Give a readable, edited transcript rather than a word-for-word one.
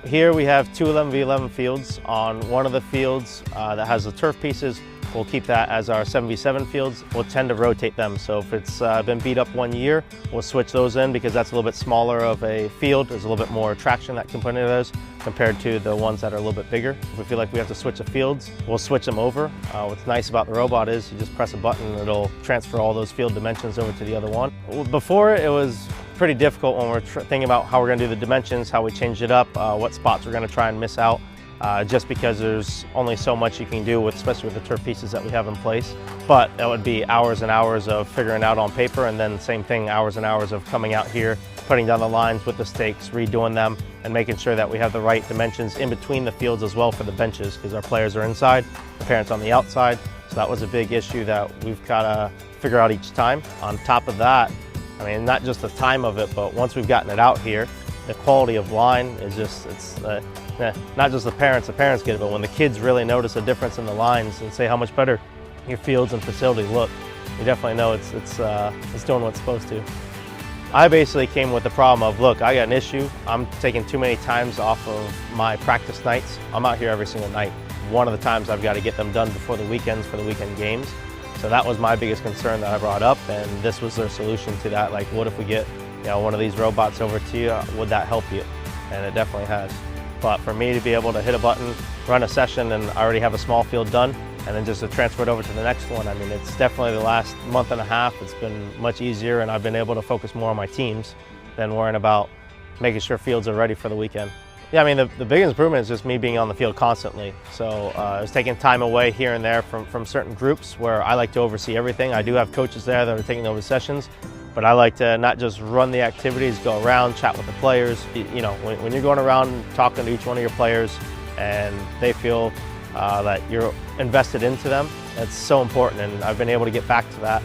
Here we have two 11v11 fields. On one of the fields that has the turf pieces, we'll keep that as our 7v7 fields. We'll tend to rotate them. So if it's been beat up 1 year, we'll switch those in because that's a little bit smaller of a field. There's a little bit more traction that can put into those compared to the ones that are a little bit bigger. If we feel like we have to switch the fields, we'll switch them over. What's nice about the robot is you just press a button and it'll transfer all those field dimensions over to the other one. Before, it was pretty difficult when we're thinking about how we're going to do the dimensions, how we change it up, what spots we're going to try and miss out, just because there's only so much you can do, especially with the turf pieces that we have in place. But that would be hours and hours of figuring out on paper, and then same thing, hours and hours of coming out here, putting down the lines with the stakes, redoing them, and making sure that we have the right dimensions in between the fields as well for the benches, because our players are inside, the parents on the outside. So that was a big issue that we've got to figure out each time. On top of that, I mean, not just the time of it, but once we've gotten it out here, the quality of line is just, not just the parents get it, but when the kids really notice a difference in the lines and say how much better your fields and facilities look, you definitely know it's doing what it's supposed to. I basically came with the problem of, look, I got an issue. I'm taking too many times off of my practice nights. I'm out here every single night. One of the times I've got to get them done before the weekends for the weekend games. So that was my biggest concern that I brought up, and this was their solution to that. Like, what if we get, one of these robots over to you? Would that help you? And it definitely has. But for me to be able to hit a button, run a session, and I already have a small field done, and then just to transfer it over to the next one, I mean, it's definitely the last month and a half, it's been much easier, and I've been able to focus more on my teams than worrying about making sure fields are ready for the weekend. Yeah, I mean, the biggest improvement is just me being on the field constantly. So I was taking time away here and there from certain groups where I like to oversee everything. I do have coaches there that are taking over sessions, but I like to not just run the activities, go around, chat with the players. When you're going around talking to each one of your players and they feel that you're invested into them, it's so important, and I've been able to get back to that.